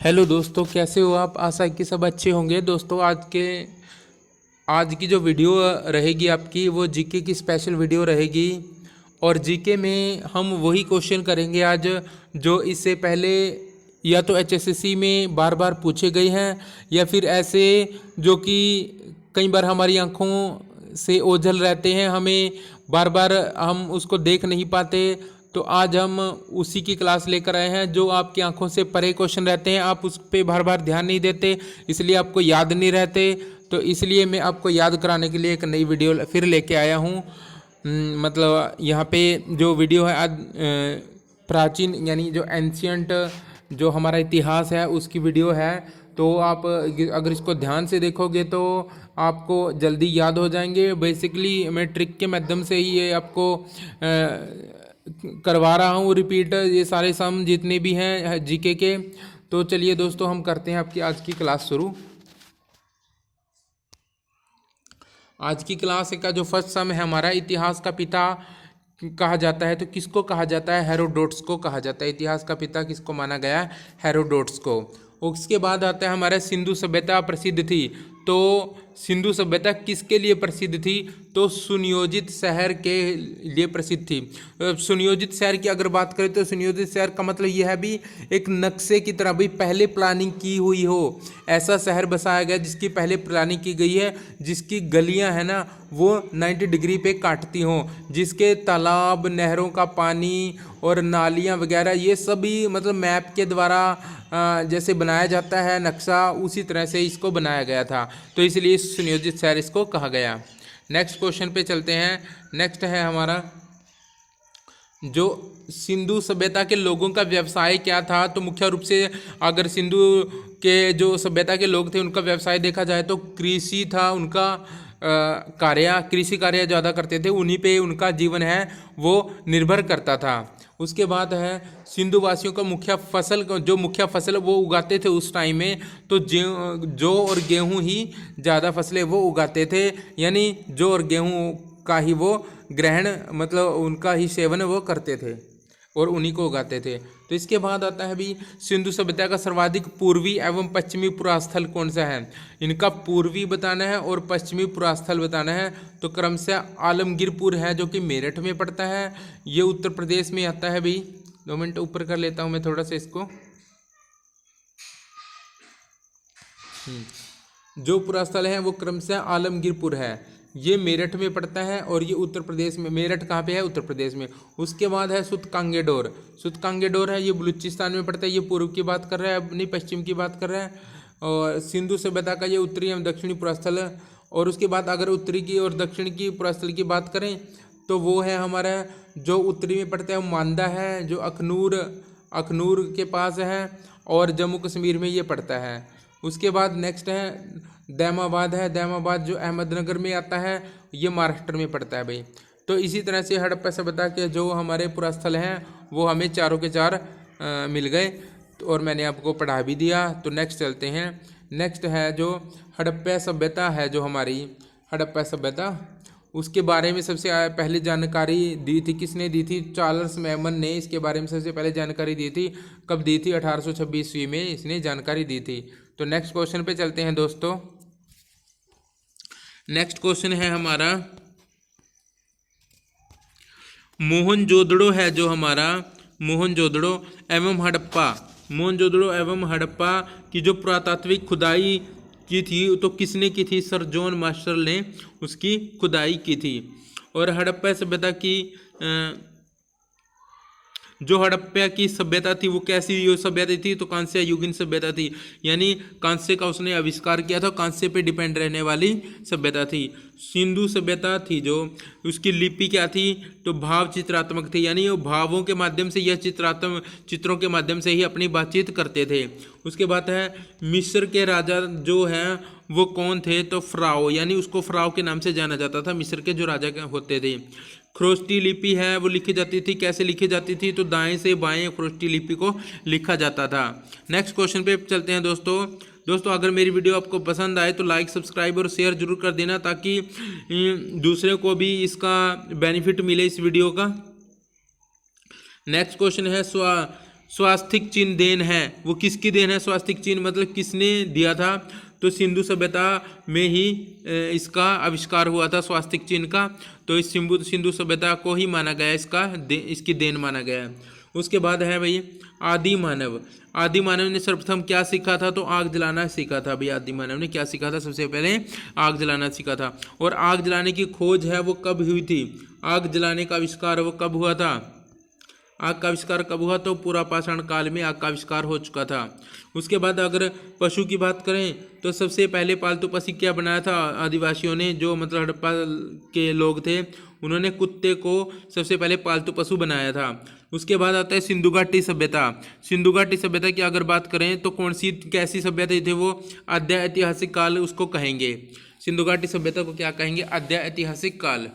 Hello दोस्तों, कैसे हो आप। आशा है कि सब अच्छे होंगे। दोस्तों आज की जो वीडियो रहेगी आपकी, वो जीके की स्पेशल वीडियो रहेगी। और जीके में हम वही क्वेश्चन करेंगे आज जो इससे पहले या तो एचएसएससी में बार बार पूछे गए हैं, या फिर ऐसे जो कि कई बार हमारी आंखों से ओझल रहते हैं, हमें बार बार हम उसको देख नहीं पाते। तो आज हम उसी की क्लास लेकर आए हैं जो आपकी आंखों से परे क्वेश्चन रहते हैं, आप उस पर बार बार ध्यान नहीं देते, इसलिए आपको याद नहीं रहते। तो इसलिए मैं आपको याद कराने के लिए एक नई वीडियो फिर लेके आया हूँ। मतलब यहाँ पे जो वीडियो है आज प्राचीन यानी जो एंशियंट जो हमारा इतिहास है उसकी वीडियो है। तो आप अगर इसको ध्यान से देखोगे तो आपको जल्दी याद हो जाएंगे। बेसिकली मैं ट्रिक के माध्यम से ही ये आपको करवा रहा हूँ रिपीट, ये सारे सम जितने भी हैं जीके के। तो चलिए दोस्तों, हम करते हैं आपकी आज की क्लास शुरू। आज की क्लास का जो फर्स्ट सम है हमारा, इतिहास का पिता कहा जाता है तो किसको कहा जाता है? हेरोडोट्स को कहा जाता है। इतिहास का पिता किसको माना गया? हेरोडोट्स को। उसके बाद आता है हमारा सिंधु सभ्यता प्रसिद्ध थी। तो सिंधु सभ्यता किसके लिए प्रसिद्ध थी? तो सुनियोजित शहर के लिए प्रसिद्ध थी। सुनियोजित शहर की अगर बात करें तो सुनियोजित शहर का मतलब यह है भी एक नक्शे की तरह, भी पहले प्लानिंग की हुई हो, ऐसा शहर बसाया गया जिसकी पहले प्लानिंग की गई है, जिसकी गलियां है ना वो 90 डिग्री पे काटती हों, जिसके तालाब, नहरों का पानी और नालियां वगैरह ये सभी मतलब मैप के द्वारा जैसे बनाया जाता है नक्शा, उसी तरह से इसको बनाया गया था। तो इसलिए सुनियोजित शहर इसको कहा गया। नेक्स्ट क्वेश्चन पे चलते हैं। नेक्स्ट है हमारा जो सिंधु सभ्यता के लोगों का व्यवसाय क्या था। तो मुख्य रूप से अगर सिंधु के जो सभ्यता के लोग थे उनका व्यवसाय देखा जाए तो कृषि था उनका कृषि कार्य ज़्यादा करते थे, उन्हीं पे उनका जीवन है वो निर्भर करता था। उसके बाद है सिंधु वासियों का मुख्य फसल वो उगाते थे उस टाइम में, तो जौ और गेहूं ही ज़्यादा फसलें वो उगाते थे, यानी जौ और गेहूं का ही वो ग्रहण मतलब उनका ही सेवन वो करते थे और उन्हीं को उगाते थे। तो इसके बाद आता है भी सिंधु सभ्यता का सर्वाधिक पूर्वी एवं पश्चिमी पुरास्थल कौन सा है। इनका पूर्वी बताना है और पश्चिमी पुरास्थल बताना है। तो क्रमशः आलमगीरपुर है जो कि मेरठ में पड़ता है, ये उत्तर प्रदेश में आता है भाई। 2 मिनट ऊपर कर लेता हूँ मैं थोड़ा सा इसको। जो पुरास्थल है वो क्रमशः आलमगीरपुर है, ये मेरठ में पड़ता है और ये उत्तर प्रदेश में। मेरठ कहाँ पे है? उत्तर प्रदेश में। उसके बाद है सुतकांगेडोर है, ये बलूचिस्तान में पड़ता है। ये पूर्व की बात कर रहा है, अपनी पश्चिम की बात कर रहा है। और सिंधु सभ्यता का ये उत्तरी एवं दक्षिणी पुरास्थल है। और उसके बाद अगर उत्तरी की और दक्षिण की पुरास्थल की बात करें तो वो है हमारा जो उत्तरी में पड़ता है वो मांदा है, जो अखनूर के पास है, और जम्मू कश्मीर में ये पड़ता है। उसके बाद नेक्स्ट है दैमाबाद है, दैमाबाद जो अहमदनगर में आता है, ये महाराष्ट्र में पड़ता है भाई। तो इसी तरह से हड़प्पा सभ्यता के जो हमारे पुरास्थल हैं वो हमें चारों के चार मिल गए, और मैंने आपको पढ़ा भी दिया। तो नेक्स्ट चलते हैं। नेक्स्ट है जो हड़प्पा सभ्यता है, जो हमारी हड़प्पा सभ्यता, उसके बारे में सबसे पहले जानकारी दी थी किसने दी थी? चार्ल्स मेमन ने इसके बारे में सबसे पहले जानकारी दी थी। कब दी थी? 1826 ईस्वी में इसने जानकारी दी थी। तो नेक्स्ट क्वेश्चन पे चलते हैं दोस्तों। नेक्स्ट क्वेश्चन है हमारा मोहनजोदड़ो है जो हमारा मोहनजोदड़ो एवं हड़प्पा की जो पुरातात्विक खुदाई की थी तो किसने की थी? सर जॉन मार्शल ने उसकी खुदाई की थी। और हड़प्पा सभ्यता की जो हड़प्पा की सभ्यता थी वो कैसी सभ्यता थी? तो कांस्य युगीन सभ्यता थी, यानी कांस्य का उसने आविष्कार किया था, कांस्य पे डिपेंड रहने वाली सभ्यता थी। सिंधु सभ्यता थी जो उसकी लिपि क्या थी? तो भाव चित्रात्मक थी, यानी वो भावों के माध्यम से यह चित्रों के माध्यम से ही अपनी बातचीत करते थे। उसके बाद है मिस्र के राजा जो हैं वो कौन थे? तो फराओ, यानी उसको फराओ के नाम से जाना जाता था, मिस्र के जो राजा होते थे। ख्रोष्टी लिपि है वो लिखी जाती थी, कैसे लिखी जाती थी? तो दाएं से बाएं ख्रोष्टी लिपि को लिखा जाता था। नेक्स्ट क्वेश्चन पे चलते हैं दोस्तों अगर मेरी वीडियो आपको पसंद आए तो लाइक, सब्सक्राइब और शेयर जरूर कर देना, ताकि दूसरे को भी इसका बेनिफिट मिले इस वीडियो का। नेक्स्ट क्वेश्चन है स्वास्तिक चिन्ह देन है, वो किसकी देन है? स्वास्तिक चिन्ह मतलब किसने दिया था? तो सिंधु सभ्यता में ही इसका आविष्कार हुआ था स्वास्तिक चिन्ह का। तो इस सिंधु सभ्यता को ही माना गया, इसकी देन माना गया है। उसके बाद है भाई आदि मानव। आदि मानव ने सर्वप्रथम क्या सीखा था? तो आग जलाना सीखा था भाई। आदि मानव ने क्या सीखा था? सबसे पहले आग जलाना सीखा था। और आग जलाने की खोज है वो कब हुई थी? आग जलाने का आविष्कार वो कब हुआ था? आग का आविष्कार कब हुआ? तो पूरा पाषाण काल में आग का आविष्कार हो चुका था। उसके बाद अगर पशु की बात करें तो सबसे पहले पालतू पशु क्या बनाया था आदिवासियों ने? जो मतलब हड़प्पा के लोग थे, उन्होंने कुत्ते को सबसे पहले पालतू पशु बनाया था। उसके बाद आता है सिंधु घाटी सभ्यता। सिंधु घाटी सभ्यता की अगर बात करें तो कौन सी कैसी सभ्यता थी वो? आद्य ऐतिहासिक काल उसको कहेंगे। सिंधु घाटी सभ्यता को क्या कहेंगे? आद्य ऐतिहासिक काल।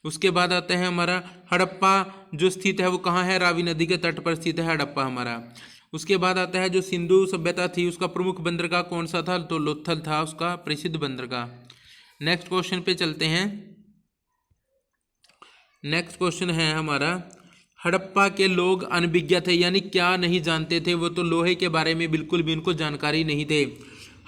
उसके बाद आता है हमारा हड़प्पा, जो स्थित है वो कहाँ है? रावी नदी के तट पर स्थित है हड़प्पा हमारा। उसके बाद आता है जो सिंधु सभ्यता थी उसका प्रमुख बंदरगाह कौन सा था? तो लोथल था उसका प्रसिद्ध बंदरगाह। नेक्स्ट क्वेश्चन पे चलते हैं। नेक्स्ट क्वेश्चन है हमारा हड़प्पा के लोग अनभिज्ञ थे, यानी क्या नहीं जानते थे? वो तो लोहे के बारे में बिल्कुल भी उनको जानकारी नहीं थे।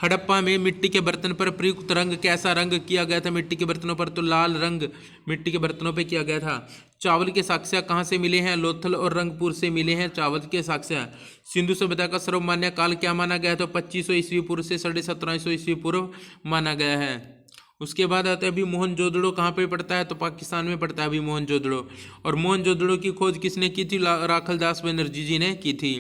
हड़प्पा में मिट्टी के बर्तन पर प्रयुक्त रंग कैसा रंग किया गया था? मिट्टी के बर्तनों पर तो लाल रंग मिट्टी के बर्तनों पे किया गया था। चावल के साक्ष्य कहाँ से मिले हैं? लोथल और रंगपुर से मिले हैं चावल के साक्ष्य। सिंधु सभ्यता का सर्वमान्य काल क्या माना गया है? तो 2500 ईस्वी पूर्व से 1750 ईस्वी पूर्व माना गया है। उसके बाद आता है अभी मोहनजोदड़ो कहाँ पे पड़ता है? तो पाकिस्तान में पड़ता है अभी मोहनजोदड़ो। और मोहनजोदड़ो की खोज किसने की थी? राखलदास बनर्जी जी ने की थी।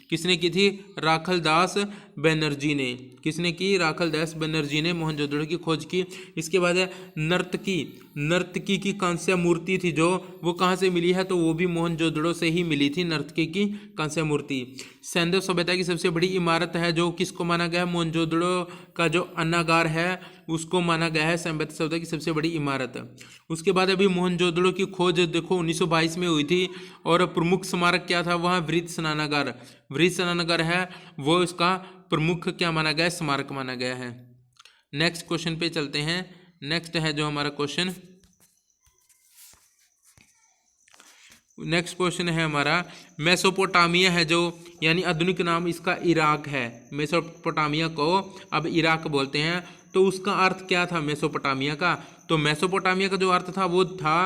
किसने की थी? राखलदास बनर्जी ने। किसने की? राखलदास बनर्जी ने मोहनजोदड़ो की खोज की। इसके बाद है नर्तकी की कांस्य मूर्ति थी जो, वो कहाँ से मिली है? तो वो भी मोहनजोदड़ो से ही मिली थी, नर्तकी की कांस्य मूर्ति। सैंधव सभ्यता की सबसे बड़ी इमारत है जो किसको माना गया है? मोहनजोदड़ो का जो अन्नागार है उसको माना गया है सभ्यता की सबसे बड़ी इमारत। उसके बाद अभी मोहनजोदड़ो की खोज देखो 1922 में हुई थी। और प्रमुख स्मारक क्या था वहाँ? वृत्त स्नानागार। वृत्त स्नानागार है वो इसका प्रमुख क्या माना गया है? स्मारक माना गया है। नेक्स्ट क्वेश्चन पे चलते हैं। नेक्स्ट है जो हमारा क्वेश्चन, नेक्स्ट क्वेश्चन है हमारा मेसोपोटामिया है जो, यानी आधुनिक नाम इसका इराक है। मेसोपोटामिया को अब इराक बोलते हैं। तो उसका अर्थ क्या था मेसोपोटामिया का? तो मेसोपोटामिया का जो अर्थ था वो था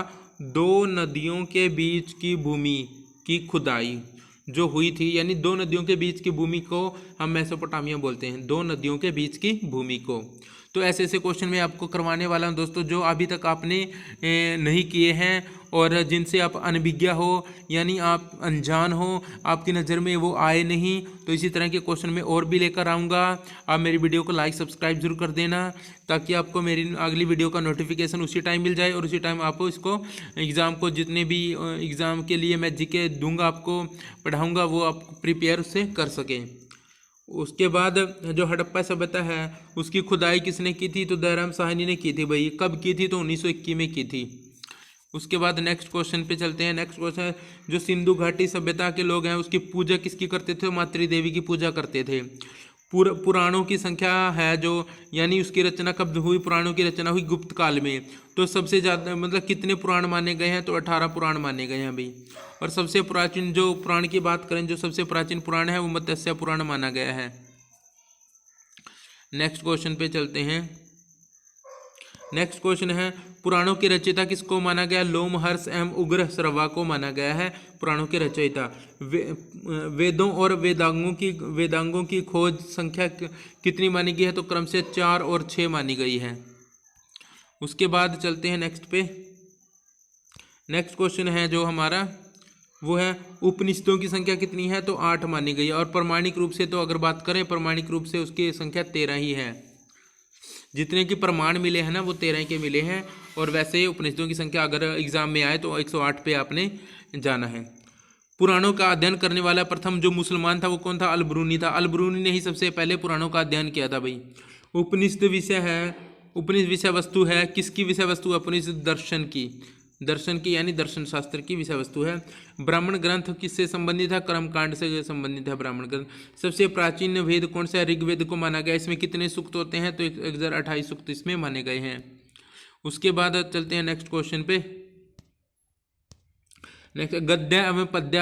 दो नदियों के बीच की भूमि की खुदाई जो हुई थी, यानी दो नदियों के बीच की भूमि को हम मेसोपोटामिया बोलते हैं, दो नदियों के बीच की भूमि को। तो ऐसे ऐसे क्वेश्चन मैं आपको करवाने वाला हूं दोस्तों जो अभी तक आपने नहीं किए हैं और जिनसे आप अनभिज्ञ हो, यानी आप अनजान हो, आपकी नज़र में वो आए नहीं। तो इसी तरह के क्वेश्चन मैं और भी लेकर आऊँगा। आप मेरी वीडियो को लाइक सब्सक्राइब जरूर कर देना ताकि आपको मेरी अगली वीडियो का नोटिफिकेशन उसी टाइम मिल जाए और उसी टाइम आप इसको एग्ज़ाम को, जितने भी एग्ज़ाम के लिए मैं जीके दूंगा आपको पढ़ाऊँगा, वो आप प्रिपेयर उससे कर सकें। उसके बाद जो हड़प्पा सभ्यता है उसकी खुदाई किसने की थी? तो दयाराम साहनी ने की थी भाई। कब की थी? तो 1921 में की थी। उसके बाद नेक्स्ट क्वेश्चन पे चलते हैं। नेक्स्ट क्वेश्चन जो सिंधु घाटी सभ्यता के लोग हैं उसकी पूजा किसकी करते थे? मातृ देवी की पूजा करते थे। पुराणों की संख्या है जो, यानी उसकी रचना कब हुई? पुराणों की रचना हुई गुप्त काल में। तो सबसे ज़्यादा मतलब कितने पुराण माने गए हैं? तो 18 पुराण माने गए हैं अभी। और सबसे प्राचीन जो पुराण की बात करें, जो सबसे प्राचीन पुराण है वो मत्स्य पुराण माना गया है। नेक्स्ट क्वेश्चन पे चलते हैं। नेक्स्ट क्वेश्चन है पुराणों की रचयिता किसको माना गया? लोमहर्ष एवं उग्र श्रवा को माना गया है पुराणों के रचयिता। वेदों और वेदांगों की खोज संख्या कितनी मानी गई है? तो क्रम से 4 और 6 मानी गई है। उसके बाद चलते हैं नेक्स्ट पे। नेक्स्ट क्वेश्चन है जो हमारा वो है उपनिषदों की संख्या कितनी है? तो 8 मानी गई है। और प्रमाणिक रूप से तो अगर बात करें, प्रमाणिक रूप से उसकी संख्या 13 ही है। जितने की प्रमाण मिले हैं ना वो 13 के मिले हैं। और वैसे ही उपनिषदों की संख्या अगर एग्जाम में आए तो 108 पे आपने जाना है। पुराणों का अध्ययन करने वाला प्रथम जो मुसलमान था वो कौन था? अलबरूनी था। अलबरूनी ने ही सबसे पहले पुराणों का अध्ययन किया था भाई। उपनिषद विषय है, उपनिषद विषय वस्तु है किसकी विषय वस्तु? उपनिषद दर्शन की यानी दर्शन शास्त्र की विषय वस्तु है। ब्राह्मण ग्रंथ किससे संबंधित है? कर्मकांड से संबंधित है ब्राह्मण ग्रंथ। सबसे प्राचीन वेद कौन सा है? ऋग्वेद को माना गया। इसमें कितने सूक्त होते हैं? तो 1028 सूक्त इसमें माने गए हैं। उसके बाद चलते हैं नेक्स्ट क्वेश्चन पे। नेक्स्ट गद्य एवं पद्य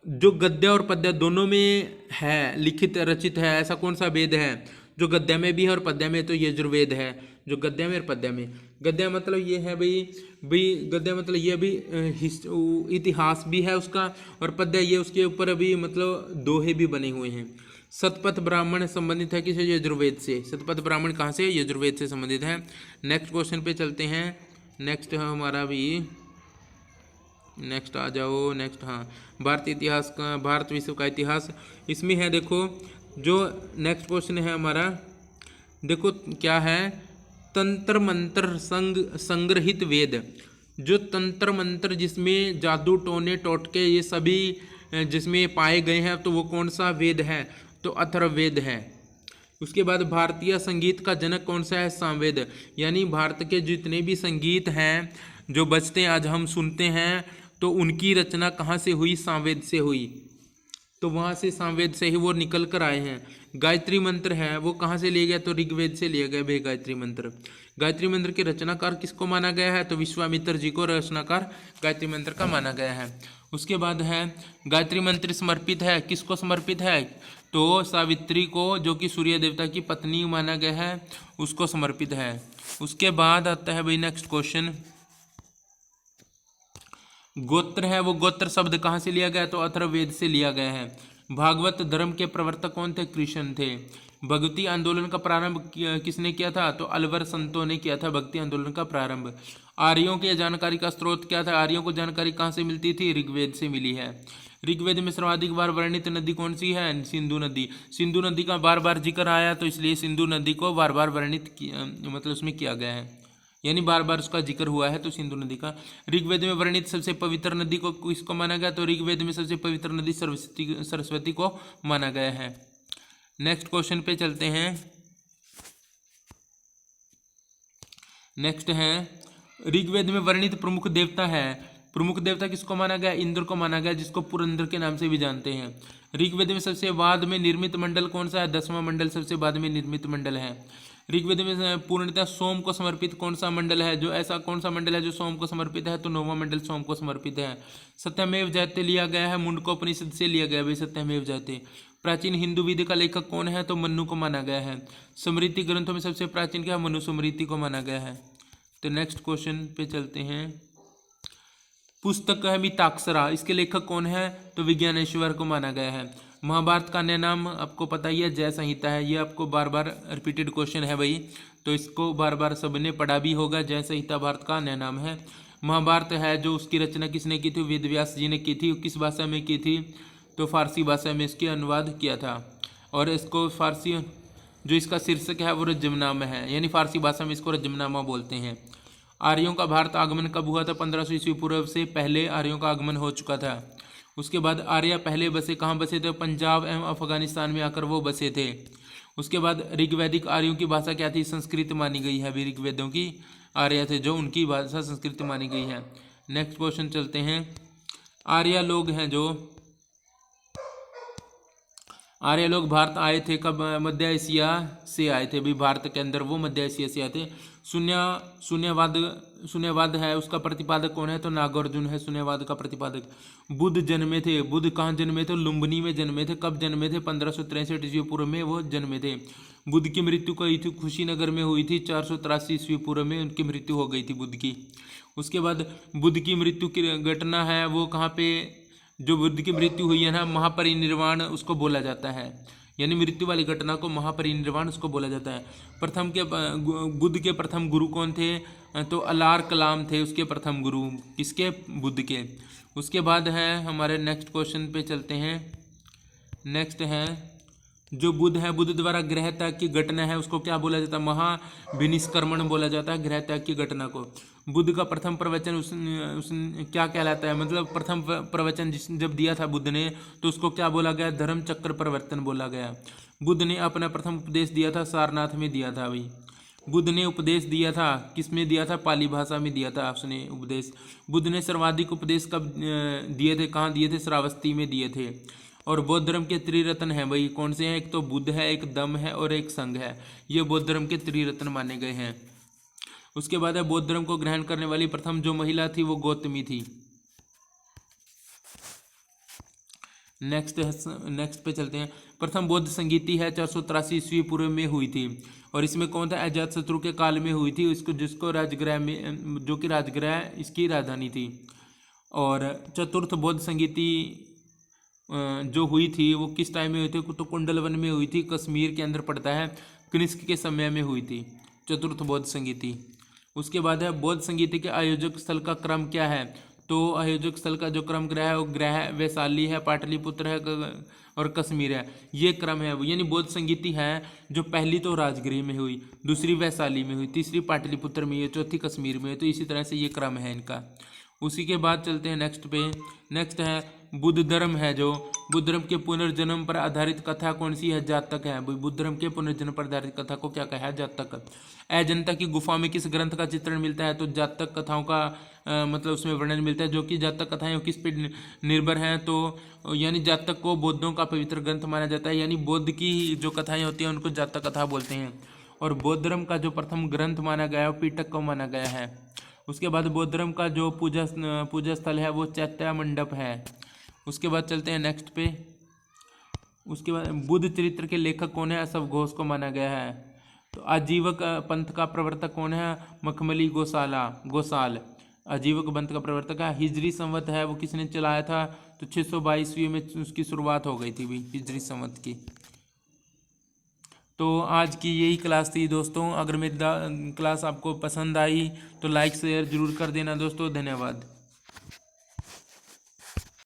जो गद्य और पद्य दोनों में है, लिखित रचित है, ऐसा कौन सा वेद है जो गद्य में भी है और पद्य में? तो यजुर्वेद है, जो गद्य में और पद्य में। गद्य मतलब ये है भाई भाई गद्य मतलब ये भी इतिहास भी है उसका, और पद्य ये उसके ऊपर अभी मतलब दोहे भी बने हुए हैं। शतपथ ब्राह्मण संबंधित है किसे? यजुर्वेद से। शतपथ ब्राह्मण कहाँ से? यजुर्वेद से संबंधित है। नेक्स्ट क्वेश्चन पे चलते हैं। नेक्स्ट है हमारा भी, नेक्स्ट आ जाओ। नेक्स्ट, हाँ, भारतीय इतिहास का, भारत विश्व का इतिहास इसमें है। देखो जो नेक्स्ट क्वेश्चन है हमारा, देखो क्या है, तंत्र मंत्र संग्रहित वेद। जो तंत्र मंत्र जिसमें जादू टोने टोटके ये सभी जिसमें पाए गए हैं, तो वो कौन सा वेद है? तो अथर्ववेद है। उसके बाद भारतीय संगीत का जनक कौन सा है? सामवेद। यानी भारत के जितने भी संगीत हैं जो बजते आज हम सुनते हैं, तो उनकी रचना कहाँ से हुई? सामवेद से हुई। तो वहाँ से सामवेद से ही वो निकल कर आए हैं। गायत्री मंत्र है वो कहाँ से लिया गया? तो ऋग्वेद से लिया गया भाई गायत्री मंत्र। गायत्री मंत्र के रचनाकार किसको माना गया है? तो विश्वामित्र जी को रचनाकार गायत्री मंत्र का माना गया है। उसके बाद है गायत्री मंत्र समर्पित है, किसको समर्पित है? तो सावित्री को, जो कि सूर्य देवता की पत्नी माना गया है, उसको समर्पित है। उसके बाद आता है भाई नेक्स्ट क्वेश्चन, गोत्र है वो गोत्र शब्द कहाँ से लिया गया? तो अथर्ववेद से लिया गया है। भागवत धर्म के प्रवर्तक कौन थे? कृष्ण थे। भक्ति आंदोलन का प्रारंभ किसने किया था? तो अलवर संतों ने किया था भक्ति आंदोलन का प्रारंभ। आर्यों की जानकारी का स्रोत क्या था? आर्यों को जानकारी कहाँ से मिलती थी? ऋग्वेद से मिली है। ऋग्वेद में सर्वाधिक बार वर्णित नदी कौन सी है? सिंधु नदी। सिंधु नदी का बार बार जिक्र आया, तो इसलिए सिंधु नदी को बार बार वर्णित मतलब उसमें किया गया है, यानी बार बार उसका जिक्र हुआ है, तो सिंधु नदी का। ऋग्वेद में वर्णित सबसे पवित्र नदी को किसको माना गया? तो ऋग्वेद में सबसे पवित्र नदी सरस्वती को माना गया है। नेक्स्ट क्वेश्चन पे चलते हैं। नेक्स्ट है ऋग्वेद में वर्णित प्रमुख देवता है। प्रमुख देवता किसको माना गया? इंद्र को माना गया, जिसको पुरंदर के नाम से भी जानते हैं। ऋग्वेद में सबसे बाद में निर्मित मंडल कौन सा है? 10वां मंडल सबसे बाद में निर्मित मंडल है। ऋग्वेद में पूर्णतः सोम को समर्पित कौन सा मंडल है? जो ऐसा कौन सा मंडल है जो सोम को समर्पित है? तो 9वां मंडल सोम को समर्पित है। सत्यमेव जयते लिया गया है, मुंडकोपनिषद से लिया गया भाई सत्यमेव जयते। प्राचीन हिंदू विधि का लेखक कौन है? तो मनु को माना गया है। स्मृति ग्रंथों में सबसे प्राचीन क्या? मनुस्मृति को माना गया है। तो नेक्स्ट क्वेश्चन पे चलते हैं। पुस्तक है मिताक्षरा, इसके लेखक कौन है? तो विज्ञानेश्वर को माना गया है। महाभारत का अन्य नाम आपको पता ही है, जय संहिता है। ये आपको बार बार रिपीटेड क्वेश्चन है भाई, तो इसको बार बार सबने पढ़ा भी होगा। जय संहिता भारत का अन्य नाम है। महाभारत है जो उसकी रचना किसने की थी? वेद व्यास जी ने की थी। किस भाषा में की थी? तो फारसी भाषा में इसके अनुवाद किया था। और इसको फारसी जो इसका शीर्षक है वो रज्जमनामा है, यानी फारसी भाषा में इसको रज्जमनामा बोलते हैं। आर्यों का भारत आगमन कब हुआ था? 1500 ईस्वी पूर्व से पहले आर्यों का आगमन हो चुका था। उसके बाद आर्य पहले बसे कहाँ बसे थे? पंजाब एवं अफगानिस्तान में आकर वो बसे थे। उसके बाद ऋग्वैदिक आर्यों की भाषा क्या थी? संस्कृत मानी गई है। अभी ऋग्वेदों की आर्य थे जो, उनकी भाषा संस्कृत मानी गई है। नेक्स्ट क्वेश्चन चलते हैं। आर्य लोग हैं जो, आर्य लोग भारत आए थे कब? मध्य एशिया से आए थे भाई, भारत के अंदर वो मध्य एशिया से आए थे। शून्यवाद है उसका प्रतिपादक कौन है? तो नागार्जुन है शून्यवाद का प्रतिपादक। बुद्ध जन्मे थे, बुद्ध कहाँ जन्मे थे? लुम्बिनी में जन्मे थे। कब जन्मे थे? 1563 ईस्वी पूर्व में वो जन्मे थे। बुद्ध की मृत्यु कही थी? कुशीनगर में हुई थी। 483 ईस्वी पूर्व में उनकी मृत्यु हो गई थी बुद्ध की। उसके बाद बुद्ध की मृत्यु की घटना है वो कहाँ पे, जो बुद्ध की मृत्यु हुई है ना, महापरिनिर्वाण उसको बोला जाता है, यानी मृत्यु वाली घटना को महापरिनिर्वाण उसको बोला जाता है। प्रथम के बुद्ध के प्रथम गुरु कौन थे? तो अलार कलाम थे उसके प्रथम गुरु, किसके? बुद्ध के। उसके बाद है हमारे नेक्स्ट क्वेश्चन पे चलते हैं। नेक्स्ट है जो बुद्ध है, बुद्ध द्वारा गृह त्याग की घटना है उसको क्या बोला जाता है? महाविनिष्क्रमण बोला जाता है गृह त्याग की घटना को। बुद्ध का प्रथम प्रवचन उसने क्या कहलाता है? मतलब प्रथम प्रवचन जब दिया था बुद्ध ने, तो उसको क्या बोला गया? धर्म चक्र प्रवर्तन बोला गया। बुद्ध ने अपना प्रथम उपदेश दिया था सारनाथ में दिया था भाई। बुद्ध ने उपदेश दिया था किस में दिया था? पाली भाषा में दिया था उसने उपदेश। बुद्ध ने सर्वाधिक उपदेश कब दिए थे? कहाँ दिए थे? श्रावस्ती में दिए थे। और बौद्ध धर्म के त्रिरत्न हैं भाई, कौन से हैं? एक तो बुद्ध है, एक दम है और एक संघ है। ये बौद्ध धर्म के त्रिरत्न माने गए हैं। उसके बाद है बौद्ध धर्म को ग्रहण करने वाली प्रथम जो महिला थी वो गौतमी थी। नेक्स्ट पे चलते हैं। प्रथम बौद्ध संगीति है 483 ईस्वी पूर्व में हुई थी, और इसमें कौन था? अजातशत्रु के काल में हुई थी, इसको जिसको राजगृह में, जो कि राजगृह इसकी राजधानी थी। और चतुर्थ बौद्ध संगीति जो हुई थी वो किस टाइम में हुई थी? तो कुंडलवन में हुई थी, कश्मीर के अंदर पड़ता है, कनिष्क के समय में हुई थी चतुर्थ बौद्ध संगीति। उसके बाद है बौद्ध संगीति के आयोजक स्थल का क्रम क्या है? तो आयोजक स्थल का जो क्रम ग्रह है वो ग्रह वैशाली है, पाटलिपुत्र है और कश्मीर है, ये क्रम है। यानी बौद्ध संगीति है जो पहली तो राजगृह में हुई, दूसरी वैशाली में हुई, तीसरी पाटलिपुत्र में हुई, चौथी कश्मीर में हुई। तो इसी तरह से ये क्रम है इनका। उसी के बाद चलते हैं नेक्स्ट पे। नेक्स्ट है बुद्ध धर्म है, जो बुद्ध धर्म के पुनर्जन्म पर आधारित कथा कौन सी है? जातक है। बुद्ध धर्म के पुनर्जन्म पर आधारित कथा को क्या कहा है? जातक। अजंता की गुफा में किस ग्रंथ का चित्रण मिलता है? तो जातक कथाओं का मतलब उसमें वर्णन मिलता है। जो कि जातक कथाएं किस पे निर्भर हैं? तो यानी जातक को बौद्धों का पवित्र ग्रंथ माना जाता है, यानी बौद्ध की जो कथाएं होती हैं उनको जातक कथा बोलते हैं। और बौद्ध धर्म का जो प्रथम ग्रंथ माना गया है वो पिटक को माना गया है। उसके बाद बौद्ध धर्म का जो पूजा स्थल है वो चैत्य मंडप है। उसके बाद चलते हैं नेक्स्ट पे। उसके बाद बुद्ध चरित्र के लेखक कौन है? अशोक घोष को माना गया है। तो आजीवक पंथ का प्रवर्तक कौन है? मखमली गोसाल आजीवक पंथ का प्रवर्तक है। हिजरी संवत है वो किसने चलाया था? तो 622 ईस्वी में उसकी शुरुआत हो गई थी भी हिजरी संवत की। तो आज की यही क्लास थी दोस्तों। अगर मेरी क्लास आपको पसंद आई तो लाइक शेयर जरूर कर देना दोस्तों। धन्यवाद।